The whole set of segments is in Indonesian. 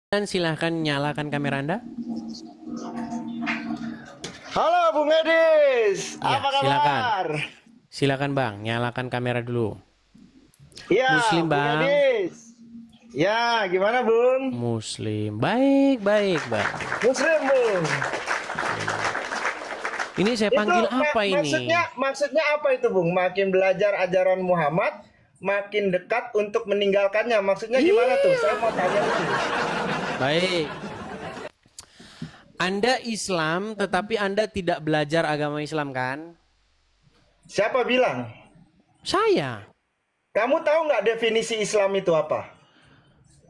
Dan silahkan nyalakan kamera Anda. Halo Bung Edis, Ya, apa silakan. kabar? Silakan Bang, nyalakan kamera dulu. Ya, Muslim Bung Bang. Edis. Ya, gimana Bung? Muslim. Baik, baik Bang. Muslim Bung. Ini saya panggil apa ini? Maksudnya apa itu Bung? Makin belajar ajaran Muhammad, makin dekat untuk meninggalkannya. Maksudnya gimana tuh? Saya mau tanya itu. Baik. Anda Islam, tetapi Anda tidak belajar agama Islam kan? Siapa bilang? Saya. Kamu tahu nggak definisi Islam itu apa?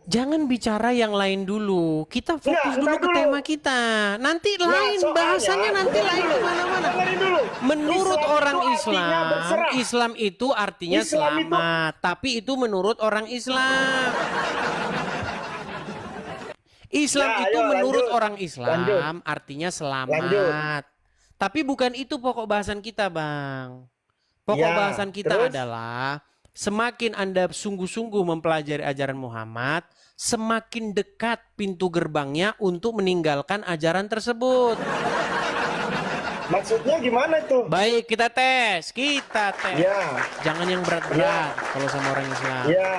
Jangan bicara yang lain dulu. Kita fokus Enggak, dulu entar ke dulu. tema kita. Nanti Nah, lain soalnya, bahasanya, nanti dengerin lain dulu. kemana-mana. Dengerin dulu. Menurut Islam orang itu artinya Islam, berserah. Islam itu artinya Islam itu- selamat. Tapi itu menurut orang Islam. Islam Ya, itu ayo, menurut lanjut. orang Islam artinya selamat. Lanjut. Tapi bukan itu pokok bahasan kita, Bang. Pokok Ya, bahasan kita terus? adalah semakin Anda sungguh-sungguh mempelajari ajaran Muhammad, semakin dekat pintu gerbangnya untuk meninggalkan ajaran tersebut. Maksudnya gimana tuh? Baik, kita tes. Kita tes. Ya, Jangan yang berat-berat kalau sama orang Islam. ya.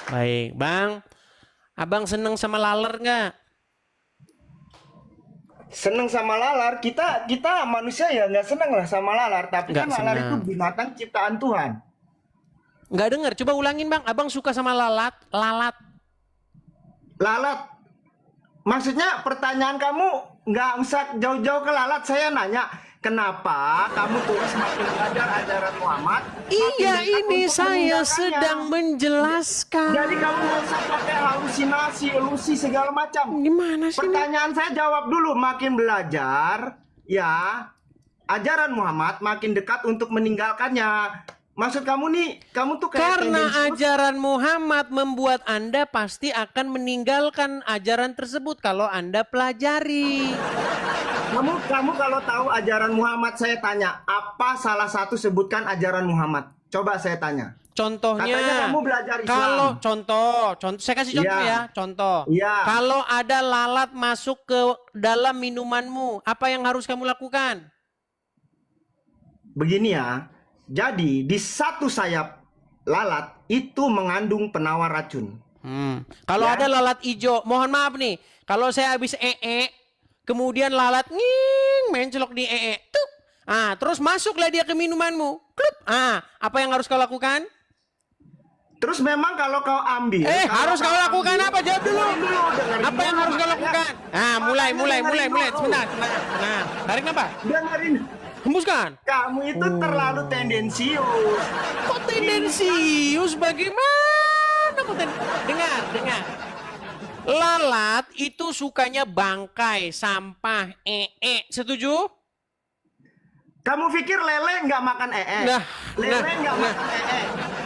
Baik, Bang. Abang seneng sama laler nggak? Seneng sama lalar, kita manusia ya nggak seneng lah sama lalar, tapi Nggak kan lalar seneng. itu binatang ciptaan Tuhan. Nggak dengar. Coba ulangin, Bang. Abang suka sama lalat? Lalat. Lalat, maksudnya pertanyaan kamu nggak usah jauh-jauh ke lalat. Saya nanya, kenapa kamu terus makin belajar ajaran Muhammad? makin Iya, dekat ini untuk saya meninggalkannya? sedang menjelaskan. Jadi kamu nggak usah pakai halusinasi, ilusi segala macam. Gimana sih? ini? Pertanyaan saya jawab dulu, makin belajar, ya, ajaran Muhammad makin dekat untuk meninggalkannya. Maksud kamu nih, kamu tuh kayak Karena tendensius. ajaran Muhammad membuat Anda pasti akan meninggalkan ajaran tersebut kalau Anda pelajari. Kamu kalau tahu ajaran Muhammad, saya tanya, apa salah satu sebutkan ajaran Muhammad? Coba saya tanya. Contohnya, Katanya kamu belajar Islam. kalau contoh, saya kasih contoh Iya. ya, contoh. Iya. Kalau ada lalat masuk ke dalam minumanmu, apa yang harus kamu lakukan? Begini ya, jadi di satu sayap lalat itu mengandung penawar racun. Kalau Ya. ada lalat hijau, mohon maaf nih, kalau saya habis kemudian lalat nging mencelok di tuh, terus masuklah dia ke minumanmu, klup, apa yang harus kau lakukan? Terus memang kalau kau ambil, Harus kau lakukan apa? Jawab dulu. Dengerin Apa yang dulu, harus kau makanya- lakukan? makanya Mulai. dengerin dulu. Sebentar. Tarik apa? Dengerin, Hembuskan. kamu itu terlalu tendensius. Kok tendensius? Bagaimana? Dengar. Lalat itu sukanya bangkai, sampah, Setuju? Kamu pikir lele nggak makan Nah, lele nggak makan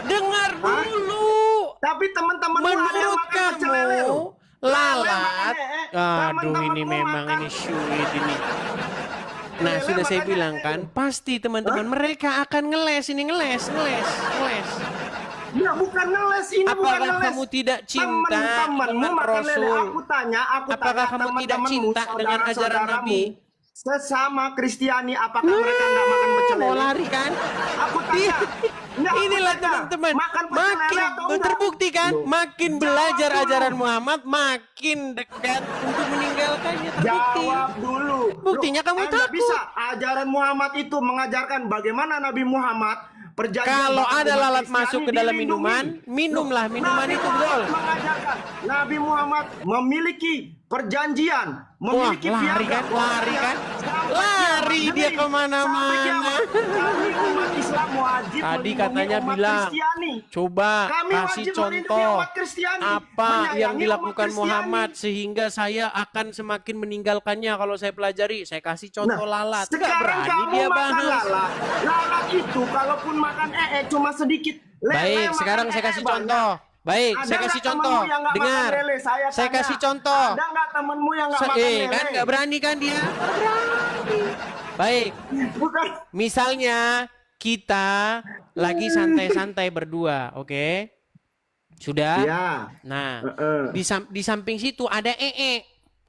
Dengar dulu. Tapi teman-temanmu ada yang Menurut makan pecel lele kamu, loh. lalat, Lele makan aduh ini Teman-temanmu memang makan. ini sulit ini. Nah, Lele sudah saya makannya bilang kan, pasti teman-teman mereka akan ngeles. Ya bukan ngeles, ini bukan Apakah ngeles. kamu tidak cinta Teman-temanmu dengan makan lele. Rasul? Aku tanya Apakah kamu tidak teman-temanmu, cinta dengan ajaran saudara-saudaramu, Nabi? sesama Kristiani, apakah mereka nggak makan pecel Mau lele? lari kan? Aku tanya. Nggak, aku Inilah tanya, teman-teman, makan pecel lele makin atau enggak? terbukti kan, Loh, makin jawab belajar dulu. ajaran Muhammad, makin dekat untuk meninggalkannya. Terbukti. Jawab dulu. Buktinya kamu Anda takut. bisa. Ajaran Muhammad itu mengajarkan bagaimana Nabi Muhammad perjanjian. Kalau dengan ada umat lalat Kristiani masuk ke dalam dilindungi. minuman, minumlah minuman Nabi itu, Muhammad betul. mengajarkan. Nabi Muhammad memiliki perjanjian, memiliki Wah, lari piagam. kan, lari kan? Sampai Lari kiamat. dia Dengerin. kemana-mana. Sampai kiamat. Kami umat Islam wajib Tadi melindungi katanya umat bilang, Kristiani. coba Kami kasih wajib melindungi contoh umat Kristiani, apa menyayangi yang umat dilakukan Kristiani. Muhammad sehingga saya akan semakin meninggalkannya kalau saya pelajari. Saya kasih contoh lalat. Nggak Sekarang berani kamu dia makan bahas. lalat. Lalat itu kalaupun makan cuma sedikit. Lele Baik, makan sekarang saya kasih banyak. contoh. Baik, Ada saya nggak kasih temenmu contoh. yang nggak makan Dengar, lele? Saya saya tanya. kasih contoh. Ada nggak temenmu yang nggak makan lele? Kan nggak berani kan dia? Nggak berani. Baik, Bukan. misalnya kita lagi santai-santai berdua, oke? Sudah? Ya. Nah, Heeh. di samping situ ada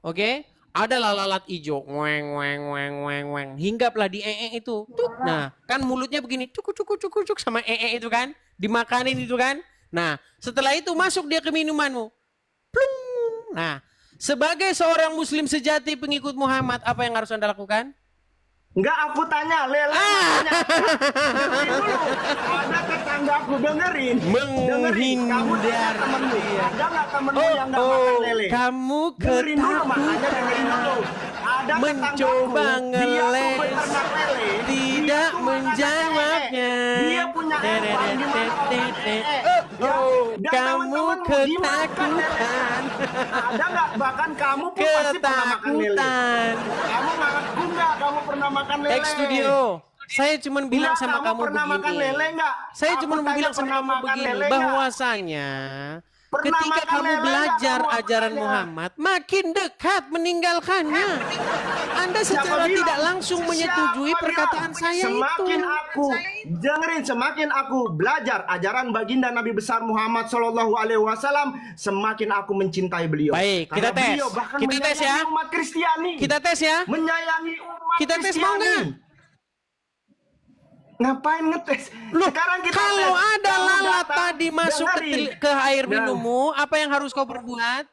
Oke? Ada lalat hijau. Weng weng weng weng weng. Hinggaplah di itu. Tuk. Nah, kan mulutnya begini, cuk cuk cuk cuk sama itu kan, dimakanin itu kan. Nah, setelah itu masuk dia ke minumanmu. Plung. Nah, sebagai seorang muslim sejati pengikut Muhammad, apa yang harus Anda lakukan? Enggak, aku tanya, lele makanya. Dengerin dulu. Ada tetanggaku, dengerin. Dengerin. Kamu tanya temenmu. Ada nggak temenmu yang nggak makan lele? Kamu Dengerin dulu, makanya dengerin dulu. Ada mencoba tetanggaku, dia tuh ngeles, peternak lele. tidak Dia tuh makan menjawabnya. lele. Dia punya hewan di mana orang Dan Kamu teman-temanmu dimakan ketakutan. lele. Ada nggak? Bahkan kamu pun pasti pernah makan lele. Ketakutan. Kamu ngaku nggak kamu pernah makan lele? X Studio, saya cuma bilang Enggak, sama kamu pernah makan begini. lele enggak? Saya Aku cuma mau tanya, bilang sama pernah kamu makan begini, lele enggak? bahwasanya Pernah ketika makan kamu lele belajar enggak? Kamu ajaran makanya. Muhammad, makin dekat meninggalkannya. Anda secara Siapa tidak bilang? langsung menyetujui Siapa perkataan bilang? saya Semakin itu. aku dengerin, semakin aku belajar ajaran baginda Nabi besar Muhammad Shallallahu Alaihi Wasallam, semakin aku mencintai beliau. Baik, kita Karena tes. beliau bahkan Kita tes ya. menyayangi umat Kristiani. Kita tes ya. Menyayangi umat Kita tes mau Kristiani. nggak? Ngapain ngetes? Loh, Sekarang kita kalau tes. ada Kamu lalat datang, tadi masuk dengerin. ke air Dan minummu, apa yang harus kau perbuat?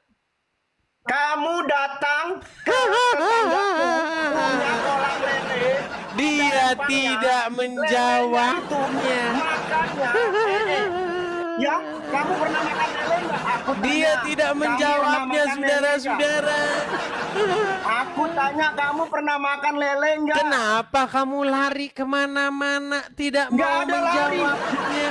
kamu datang ke tetanggaku punya kolam lele. Dia Dan tidak lelenya menjawabnya. itu makannya ya, kamu pernah makan lele nggak? Aku tanya. Dia tidak Kamu pernah menjawabnya, makan lele nggak? saudara-saudara. Aku tanya, kamu pernah makan lele nggak? Kenapa kamu lari kemana-mana tidak Nggak mau ada lari. menjawabnya?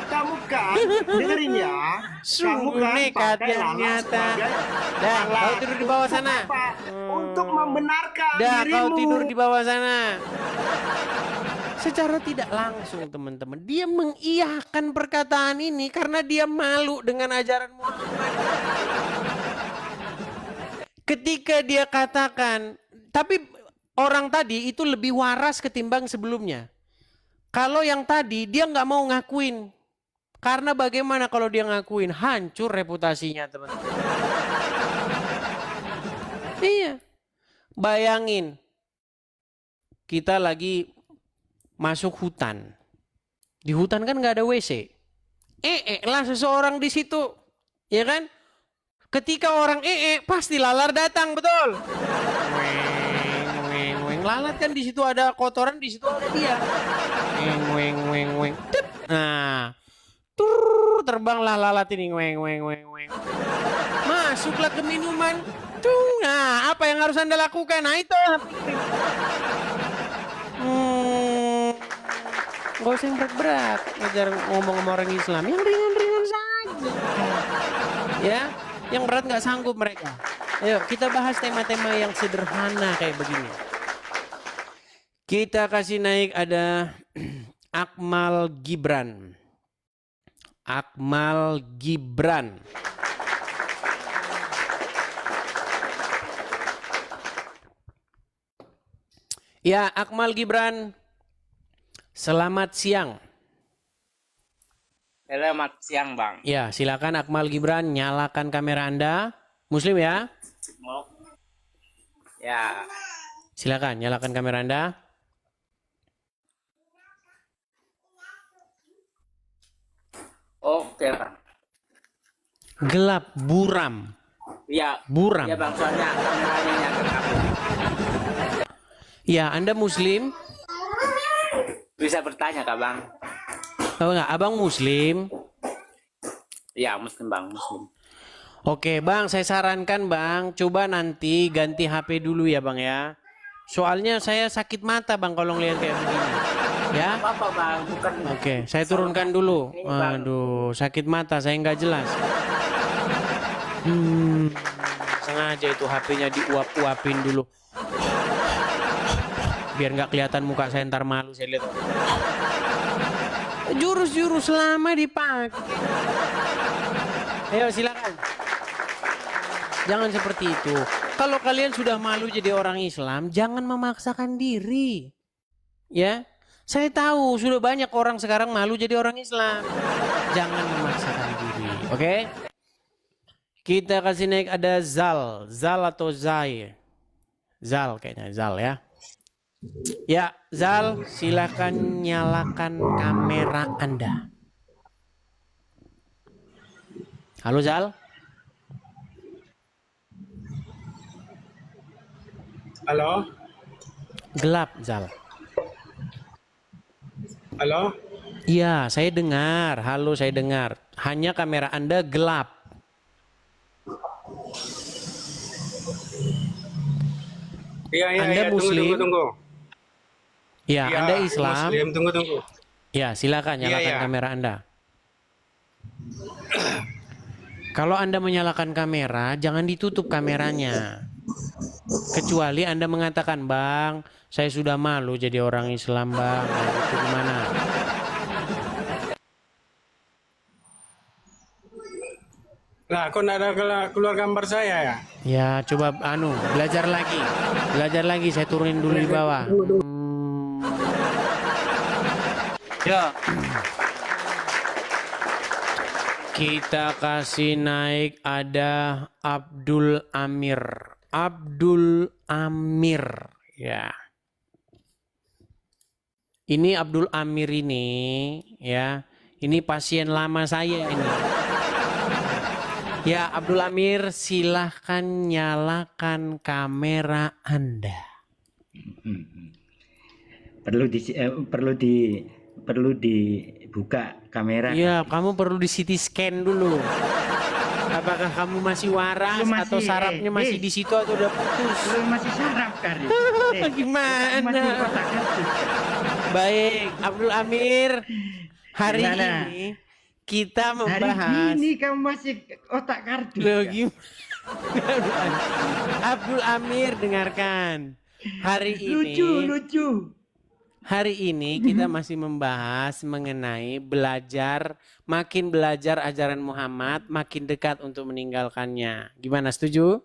Kamu kan dengerin ya. Sungguh nekat pakai yang lalat nyata. sebagai Dah, alat. kau tidur di bawah sana. Apa? Untuk membenarkan Dah, dirimu. kau tidur di bawah sana. Secara tidak langsung teman-teman, dia mengiyakan perkataan ini karena dia malu dengan ajaran Muhammad. Ketika dia katakan, tapi orang tadi itu lebih waras ketimbang sebelumnya. Kalau yang tadi dia nggak mau ngakuin. Karena bagaimana kalau dia ngakuin, hancur reputasinya teman-teman. Iya. Bayangin, kita lagi masuk hutan. Di hutan kan nggak ada WC. Lah seseorang di situ, ya kan? Ketika orang pasti lalat datang, betul. Weng, weng, weng. Lalat kan di situ ada kotoran, di situ ada dia. Weng, weng, weng, weng. Tip. Nah, terbanglah lalat ini, weng, weng, weng, weng. Masuklah ke minuman. Nah, apa yang harus Anda lakukan? Nah, itu. Gak usah yang berat-berat. Ngajar ngomong sama orang Islam. Yang ringan-ringan saja. Ya, yang berat nggak sanggup mereka. Ayo, kita bahas tema-tema yang sederhana kayak begini. Kita kasih naik ada Akmal Gibran. Akmal Gibran. Ya, Akmal Gibran. Selamat siang. Selamat siang, Bang. Ya, silakan Akmal Gibran nyalakan kamera Anda. Muslim ya? Mau? Ya. Silakan nyalakan kamera Anda. Oke, Bang. Gelap buram. Ya. Buram. Ya, Bang. Soalnya kameranya nyangkut aku. Ya, Anda Muslim? Bisa bertanya, Kak, Bang? Tahu nggak? Abang Muslim? Ya, Muslim, Bang. Muslim. Oke, Bang. Saya sarankan, Bang. Coba nanti ganti HP dulu ya, Bang ya. Soalnya saya sakit mata, Bang, kalau ngeliat kayak begini. Ya? Apa, Bang? Bukan. Oke, saya turunkan dulu. Ini, Bang. Aduh, sakit mata. Saya nggak jelas. Sengaja itu HP-nya diuap-uapin dulu. Biar nggak kelihatan muka saya, ntar malu saya lihat. Jurus-jurus lama dipakai. Ayo silakan. Jangan seperti itu. Kalau kalian sudah malu jadi orang Islam, jangan memaksakan diri. Ya, saya tahu sudah banyak orang sekarang malu jadi orang Islam. Jangan memaksakan diri. Oke. Kita kasih naik ada Zal. Zal atau Zai? Zal kayaknya, Zal ya. Ya, Zal, silakan nyalakan kamera Anda. Halo Zal. Halo, Gelap Zal. halo. Iya, saya dengar. Halo, saya dengar. Hanya kamera Anda gelap. Iya, iya, Anda iya. Tunggu, Muslim? tunggu, tunggu. Ya, Iya, Anda Islam. Muslim, tunggu, tunggu. Ya, silakan Iya, nyalakan iya. kamera Anda. Kalau Anda menyalakan kamera, jangan ditutup kameranya. Kecuali Anda mengatakan, "Bang, saya sudah malu jadi orang Islam, Bang." Nah, itu gimana? Lah, kok nggak ada keluar gambar saya ya? Ya, coba belajar lagi. Belajar lagi, saya turunin dulu di bawah. Ya. Kita kasih naik ada Abdul Amir. Abdul Amir, ya. Ini Abdul Amir ini, ya. Ini pasien lama saya ini. Ya, Abdul Amir, silahkan nyalakan kamera Anda. Perlu dibuka kamera. Ya, kamu perlu di CT scan dulu. Apakah kamu masih waras Lu masih, atau sarafnya masih di situ atau udah putus? Lu masih saraf kali. Gimana? Masih otak kardus. Baik, Abdul Amir, hari Gimana? ini kita Hari membahas. ini kamu masih otak kardus. Loh, ya? gimana? Abdul Amir, dengarkan. Hari Lucu, lucu. Hari ini kita masih membahas mengenai makin belajar ajaran Muhammad, makin dekat untuk meninggalkannya. Gimana, setuju?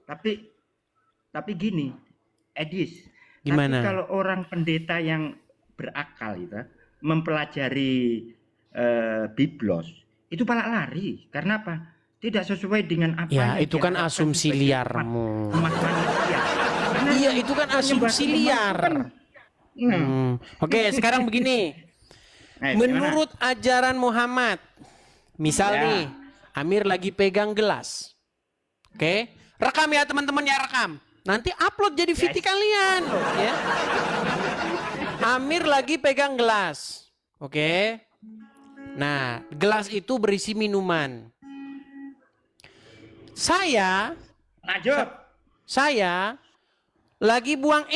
Tapi gini, Edis. Gimana? Tapi kalau orang pendeta yang berakal itu mempelajari Biblos, itu malah lari. Karena apa? Tidak sesuai dengan apa Ya, yang itu kan diharapkan asumsi sebagai liarmu. umat manusia. Karena Iya, itu kan asumsi penyembah liar. itu kan- Nah, Oke, sekarang begini. gimana? Menurut ajaran Muhammad, misal Ya. nih, Amir lagi pegang gelas. Oke, rekam ya teman-teman, ya rekam. Nanti upload jadi VT kalian, ya. Amir lagi pegang gelas. Oke. Nah, gelas itu berisi minuman. lanjut. Saya lagi buang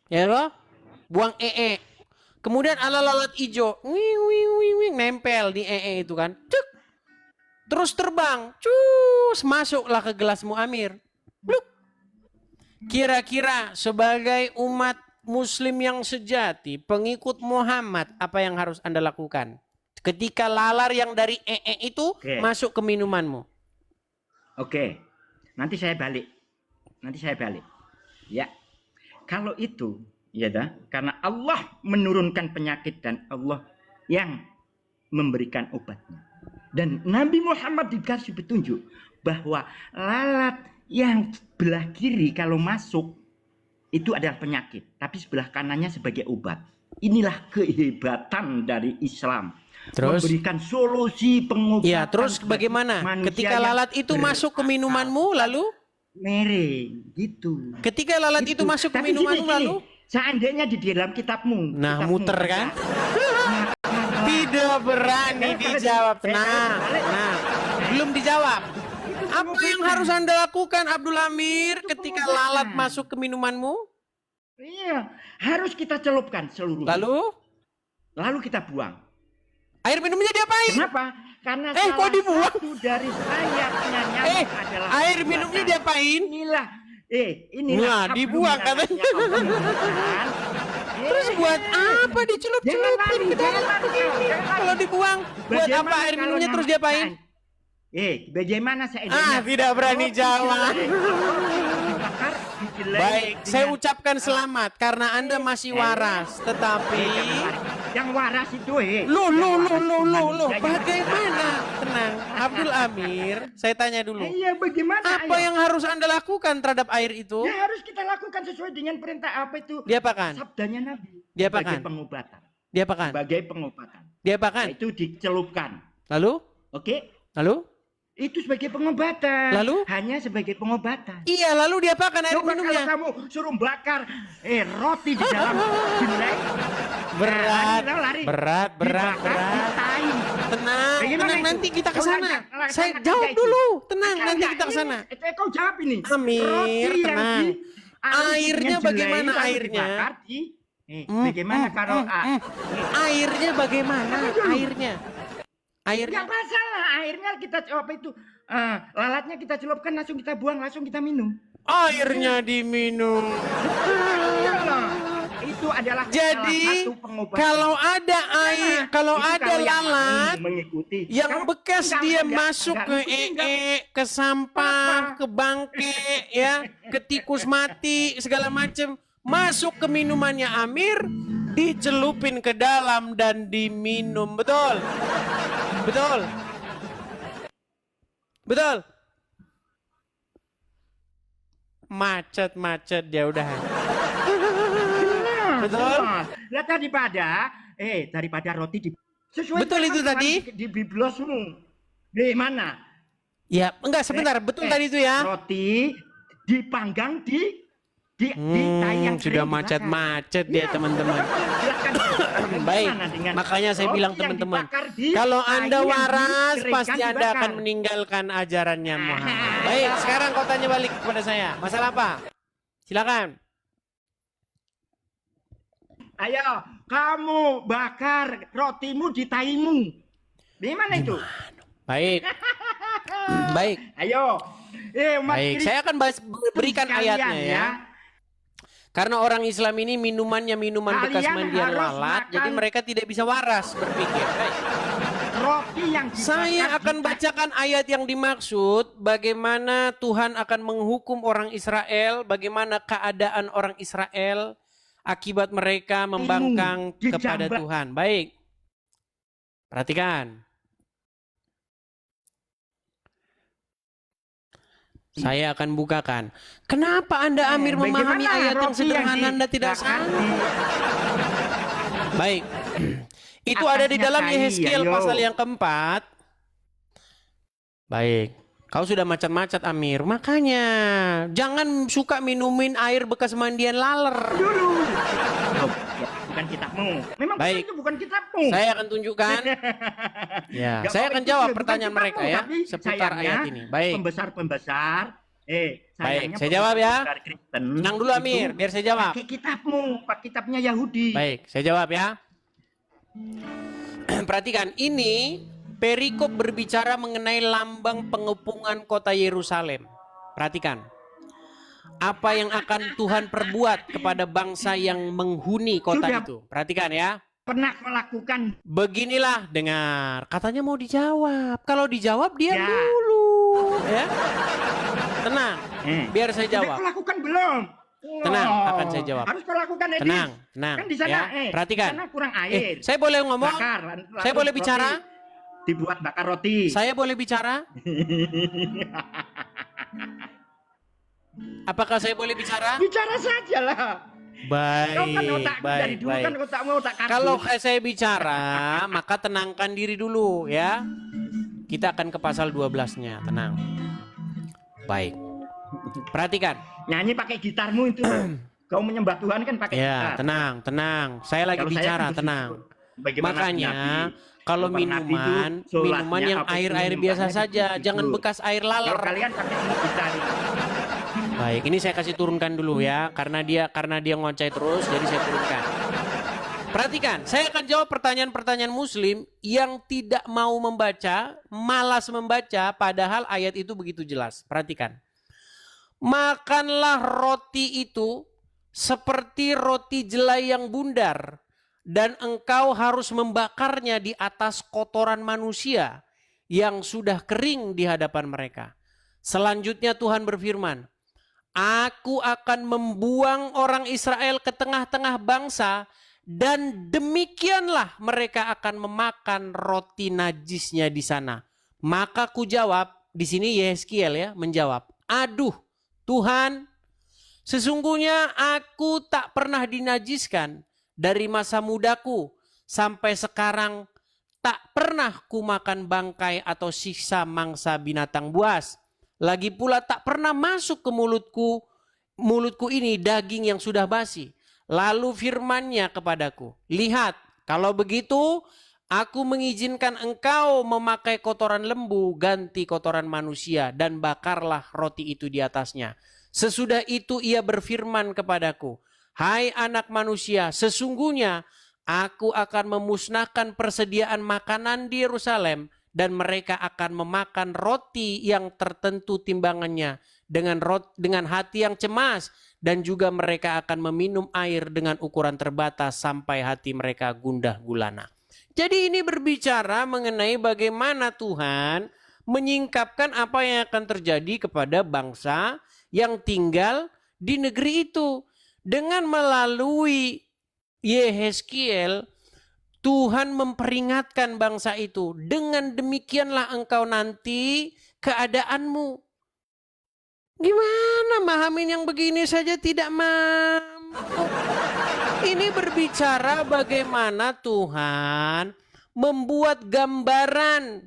ya loh, buang kemudian lalat hijau wing nempel di itu kan, cuk, terus terbang, cus, masuklah ke gelasmu Amir. Bluk. Kira-kira sebagai umat Muslim yang sejati, pengikut Muhammad, apa yang harus Anda lakukan ketika lalar yang dari itu masuk ke minumanmu? Oke. Nanti saya balik. Ya. Kalau itu, ya dah, karena Allah menurunkan penyakit dan Allah yang memberikan obatnya. Dan Nabi Muhammad dikasih petunjuk bahwa lalat yang belah kiri kalau masuk itu adalah penyakit, tapi sebelah kanannya sebagai obat. Inilah kehebatan dari Islam. Terus? Memberikan solusi pengobatan. Ya, terus bagaimana? manusia Ketika yang lalat itu masuk ke minumanmu, lalu? mereng gitu. Ketika lalat itu masuk ke Tapi minumanmu, gini, lalu? seandainya di dalam kitabmu. Nah, kitabmu muter ada. kan? Tidak berani dijawab. Nah, belum dijawab. Apa yang harus Anda lakukan, Abdul Amir, ketika lalat masuk ke minumanmu? Iya, harus kita celupkan seluruhnya. Lalu kita buang. Air minumnya diapain? Kenapa? Karena kok dibuang? satu dari sayapnya nyamuk adalah air minumnya perbuatan. diapain? Inilah Wah, dibuang katanya. Terus buat apa dicelup-celupin ke dalam begini? Kalau dibuang, buat apa air minumnya terus diapain? Bagaimana seandainya Tidak berani jawab. dibakar, dijelai Baik, saya dengan- ucapkan selamat karena Anda masih waras. Tetapi Yang waras itu, Loh, Manusia yang bagaimana? Tenang, Abdul Amir, saya tanya dulu. Iya, bagaimana? Apa yang harus Anda lakukan terhadap air itu? Ya harus kita lakukan sesuai dengan perintah apa itu? Diapakan? Sabdanya Nabi. Diapakan? Sebagai pengobatan. Diapakan? Sebagai pengobatan. Diapakan? Itu dicelupkan. Lalu? Oke? Lalu? Itu sebagai pengobatan. Lalu? Hanya sebagai pengobatan. Iya, lalu diapakan air Coba kalau minumnya? kamu suruh bakar roti di dalam jelek. Berat, lari. berat. Ditai. Tenang, Bagaimana tenang, itu? nanti kita ke Kau sana. nanya, Saya nanya jawab itu. dulu. Tenang, Enggak, nanti enggak, kita ke sana. ini, kau jawab ini. Amir, Roti yang tenang. Airnya dengan bagaimana jelai, lalu airnya? dibakar bagaimana kalau Airnya bagaimana? Airnya. Airnya. Enggak masalah, airnya kita apa itu? Lalatnya kita celupkan, langsung kita buang, langsung kita minum. Airnya diminum. Iyalah. Itu adalah Jadi salah satu pengobatan. kalau ada air, kalau Itu ada yang lalat mau mengikuti. yang Kalau bekas dia masuk ke ngikuti, ke sampah, ke bangke, ya, ke tikus mati, segala macam, masuk ke minumannya Amir, dicelupin ke dalam dan diminum. Betul? Betul? Betul? Macet dia udah. Betul? Lah daripada roti di sesuai Betul itu dengan tadi? di biblosmu. Di mana? Ya, enggak sebentar. Betul tadi itu ya. Roti dipanggang di tai yang Sudah kering dibakar. macet-macet dia Iya. teman-teman. Silakan. Baik, Bagaimana dengan makanya saya roti bilang yang teman-teman, dibakar di kalau tai Anda yang waras dikeringkan pasti Anda dibakar. akan meninggalkan ajarannya Muhammad. Baik, sekarang kau tanya balik kepada saya. Masalah apa? Silakan. Ayo, kamu bakar rotimu di taimu. Gimana itu? Baik. Baik. Ayo. Umat Baik, Kristen saya akan berikan sekalian ayatnya ya. Karena orang Islam ini minumannya minuman bekas Kalian mandian harus lalat, makan- jadi mereka tidak bisa waras berpikir. Baik. Roti yang dibakar Saya akan di bacakan ayat yang dimaksud, bagaimana Tuhan akan menghukum orang Israel, bagaimana keadaan orang Israel akibat mereka membangkang Dijambak. kepada Tuhan. Baik. Perhatikan. Saya akan bukakan. Kenapa Anda Amir memahami bagaimana ayat yang roti sederhana Anda tidak dibakar salah? Baik. Itu ada di Atasnya dalam tai, Yehezkiel ayo. pasal yang keempat. Baik. Kau sudah macet-macet Amir. Makanya jangan suka minumin air bekas mandian laler. dulu. Ya, bukan kitabmu. Memang Baik. itu bukan kitabmu. Saya akan tunjukkan. Ya, Nggak saya mau akan itu jawab bukan pertanyaan kitabmu, mereka ya tapi seputar sayangnya ayat ini. Baik. Pembesar-pembesar. Baik, sayangnya saya jawab ya. pembesar Kristen Tenang dulu Amir, itu biar saya jawab. pakai kitabmu, pak kitabnya Yahudi. Baik, saya jawab ya. Perhatikan, ini perikop berbicara mengenai lambang pengepungan kota Yerusalem. Perhatikan. Apa yang akan Tuhan perbuat kepada bangsa yang menghuni kota Sudah. itu. Perhatikan ya. Pernah melakukan Beginilah, dengar. Katanya mau dijawab. Kalau dijawab, diam Ya. dulu. Ya. Tenang, biar saya Sudah jawab. kau lakukan belum? Tenang, Wow. akan saya jawab. Harus kau lakukan Edi. Tenang, tenang. Kan di sana, ya. Perhatikan. Di sana kurang air. Saya boleh ngomong? Bakar. Saya boleh Roti. bicara? Dibuat bakar roti. Saya boleh bicara? Apakah saya boleh bicara? Bicara saja lah. Kau kan Baik, otakku dari baik, dulu kan baik. otakmu otak kardus. Kalau saya bicara, maka tenangkan diri dulu ya. Kita akan ke pasal 12-nya, tenang. Baik. Perhatikan. Nyanyi pakai gitarmu itu. Kau menyembah Tuhan kan pakai Ya, gitar. tenang, tenang. Saya lagi Kalau saya bicara, kan tenang. Bagaimana Makanya Nabi? kalau Bang Nabi itu minuman, sholatnya minuman yang apa air-air menyembahnya biasa saja, gitu. jangan bekas air Kalau laler. kalian pakai ini gitar. Baik, ini saya kasih turunkan dulu ya, karena dia ngoceh terus, jadi saya turunkan. Perhatikan, saya akan jawab pertanyaan-pertanyaan Muslim yang tidak mau membaca, malas membaca, padahal ayat itu begitu jelas. Perhatikan, makanlah roti itu seperti roti jelai yang bundar, dan engkau harus membakarnya di atas kotoran manusia yang sudah kering di hadapan mereka. Selanjutnya Tuhan berfirman, Aku akan membuang orang Israel ke tengah-tengah bangsa dan demikianlah mereka akan memakan roti najisnya di sana. Maka ku jawab, di sini Yehezkiel ya menjawab, aduh Tuhan, sesungguhnya aku tak pernah dinajiskan dari masa mudaku sampai sekarang, tak pernah ku makan bangkai atau siksa mangsa binatang buas. Lagi pula tak pernah masuk ke mulutku ini daging yang sudah basi. Lalu firman-Nya kepadaku, lihat, kalau begitu aku mengizinkan engkau memakai kotoran lembu ganti kotoran manusia dan bakarlah roti itu di atasnya. Sesudah itu ia berfirman kepadaku, hai anak manusia, sesungguhnya aku akan memusnahkan persediaan makanan di Yerusalem dan mereka akan memakan roti yang tertentu timbangannya dengan hati yang cemas, dan juga mereka akan meminum air dengan ukuran terbatas sampai hati mereka gundah gulana. Jadi ini berbicara mengenai bagaimana Tuhan menyingkapkan apa yang akan terjadi kepada bangsa yang tinggal di negeri itu. Dengan melalui Yehezkiel, Tuhan memperingatkan bangsa itu, dengan demikianlah engkau nanti keadaanmu. Gimana mahamin yang begini saja tidak mampu? Ini berbicara bagaimana Tuhan membuat gambaran.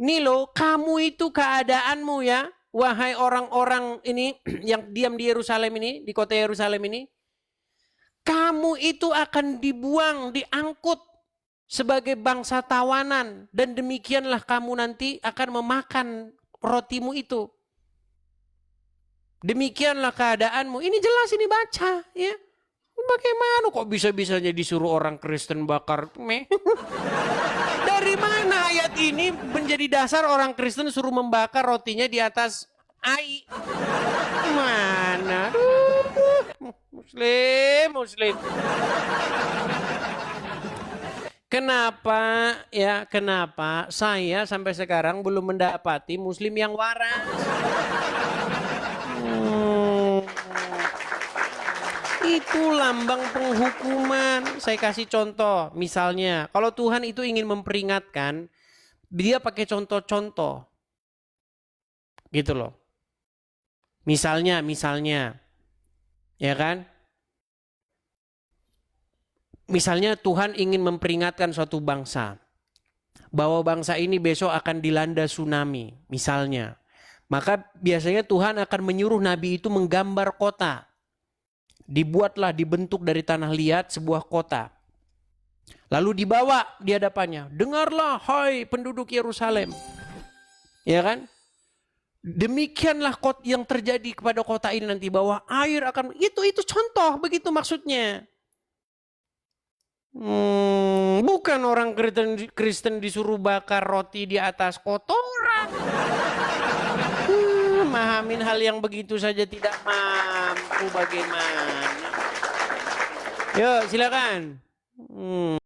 Nih loh, kamu itu keadaanmu ya. Wahai orang-orang ini yang diam di Yerusalem ini, di kota Yerusalem ini. Kamu itu akan dibuang, diangkut sebagai bangsa tawanan. Dan demikianlah kamu nanti akan memakan rotimu itu. Demikianlah keadaanmu. Ini jelas, ini baca ya. Bagaimana kok bisa-bisanya disuruh orang Kristen bakar meh? Dari mana ayat ini menjadi dasar orang Kristen suruh membakar rotinya di atas air? Mana? Muslim. Kenapa saya sampai sekarang belum mendapati Muslim yang waras? Itu lambang penghukuman. Saya kasih contoh. Misalnya, kalau Tuhan itu ingin memperingatkan, dia pakai contoh-contoh. Gitu loh. Misalnya. Ya kan? Misalnya Tuhan ingin memperingatkan suatu bangsa. Bahwa bangsa ini besok akan dilanda tsunami. Misalnya. Maka biasanya Tuhan akan menyuruh nabi itu menggambar kota. Dibentuk dari tanah liat sebuah kota. Lalu dibawa di hadapannya. Dengarlah hai penduduk Yerusalem. Ya kan? Demikianlah yang terjadi kepada kota ini nanti, bahwa air akan, itu contoh, begitu maksudnya. Bukan orang Kristen disuruh bakar roti di atas kotoran. Mahamin hal yang begitu saja tidak mampu, bagaimana? Yuk silakan.